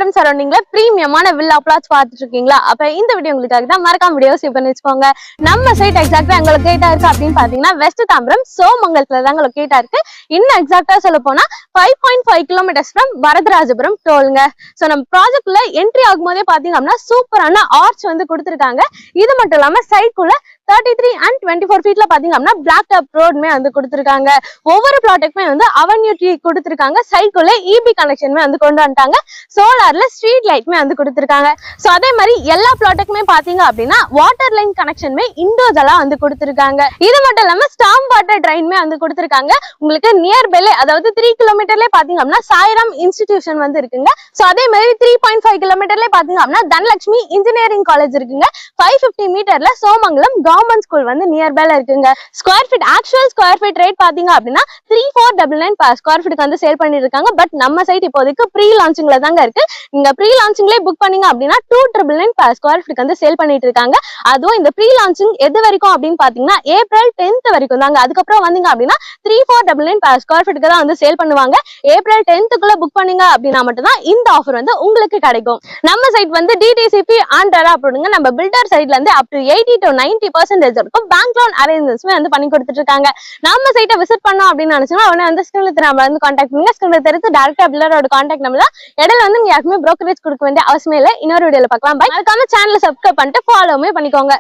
Tambaram சரௌண்டிங்ல பிரீமியமான villa plots பார்த்துட்டு இருக்கீங்களா? அப்ப இந்த வீடியோ உங்களுக்காக தான். மறக்காம வீடியோ சேவ் பண்ணி வச்சுக்கோங்க. நம்ம சைட் எக்ஸாக்டா எங்க லொகேட்டா இருக்கு அப்படின்னு பாத்தீங்கன்னா வெஸ்ட் தாம்பரம் சோமங்கலத்துல தாங்க லொகேட்டா இருக்கு. இன்னும் எக்ஸாக்டா சொல்ல போனா 5.5 கிலோமீட்டர்ஸ் ஃப்ரம் வரதராஜபுரம் டோல்ங்க. சோ நம்ம ப்ராஜெக்ட்ல என்ட்ரி ஆகும் போதே பாத்தீங்க அப்படின்னா சூப்பரான ஆர்ச் வந்து கொடுத்துருக்காங்க. இது மட்டும் இல்லாம சைட்குள்ள 33 and 24 ஃபீட்ல பாத்தீங்க அப்படின்னா பிளாக் டாப் ரோடுமே வந்து கொடுத்துருக்காங்க. ஒவ்வொரு ப்ளாட்டுக்குமே வந்து அவென்யூ ட்ரீ கொடுத்துருக்காங்க. சைட்குள்ள இபி கனெக்ஷனுமே வந்து கொண்டு வந்துட்டாங்க. சோலார்ல ஸ்ட்ரீட் லைட்மே வந்து கொடுத்துருக்காங்க. சோ அதே மாதிரி எல்லா ப்ளாட்டுக்குமே பாத்தீங்க அப்படின்னா வாட்டர் லைன் கனெக்ஷனுமே இண்டிவிஜுவலா வந்து கொடுத்துருக்காங்க. இது மட்டும் இல்லாம ஸ்டாம் வாட்டர் ட்ரைன்மே வந்து கொடுத்துருக்காங்க. உங்களுக்கு நியர்பைல அதாவது 3 கிலோமீட்டர்லயே பாத்தீங்க அப்படின்னா சாய்ராம் இன்ஸ்டிடியூஷன் வந்து இருக்குங்க. சோ அதே மாதிரி 3.5 கிலோமீட்டர்லயே பாத்தீங்க அப்படின்னா தனலட்சுமி இன்ஜினியரிங் காலேஜ் இருக்குங்க. 550 மீட்டர்ல சோமங்கலம் கவர்மெண்ட் ஸ்கூல் வந்து நியர்பைல இருக்குங்க. Square feet actual square feet rate பாத்தீங்க அப்படின்னா 3499 per ஸ்கொயர் ஃபீட்டுக்கு வந்து சேல் பண்ணிட்டு இருக்காங்க. பட் நம்ம சைட் இப்போதைக்கு ப்ரீ லான்ச்சிங்ல தாங்க இருக்கு. நீங்க ப்ரீ லான்ச்சிங்லயே புக் பண்ணீங்க அப்படின்னா 2999 per ஸ்கொயர் ஃபீட்டுக்கு வந்து சேல் பண்ணிட்டு இருக்காங்க. அதுவும் இந்த ப்ரீ லான்ச்சிங் எது வரைக்கும் அப்படின்னு பாத்தீங்கன்னா ஏப்ரல் 10th வரைக்கும் தாங்க. அதுக்கப்புறம் வந்தீங்க அப்படின்னா 3499 per ஸ்கொயர் ஃபீட்டுக்கு தான் வந்து சேல் பண்ணுவாங்க. ஏப்ரல் 10th புக் பண்ணீங்க அப்படின்னா மட்டும் தான் இந்த ஆஃபர் வந்து உங்களுக்கு கிடைக்கும். நம்ம சைட் வந்து டிடிசிபி ஆண்ட்ரா அப்படிங்க நம்ம பில்டர் சைட்ல இருந்து அப் டு 80 to 90% இருக்கும் பேங்க் லோன் அரேஞ்ச்மெண்ட்ஸ்மே வந்து பண்ணி கொடுத்துட்டு இருக்காங்க. நம்ம சைட்டை விசிட் பண்ணோம் அப்படின்னு நினைச்சோம்னா உடனே வந்து ஸ்கிரீன்ல நம்ம வந்து கான்டாக்ட் பண்ணுங்க. ஸ்கிரீன்ல தெரிஞ்சு டைரக்டா பில்லரோட கான்டாக்ட் நம்பர் தான். இடையில வந்து நீங்க யாருக்குமே ப்ரோக்கரேஜ் கொடுக்க வேண்டிய அவசியமே இல்லை. இன்னொரு வீடியோல பார்க்கலாம். பை. அதுக்கான சேனலை சப்ஸ்கிரைப் பண்ணிட்டு ஃபாலோமே பண்ணிக்கோங்க.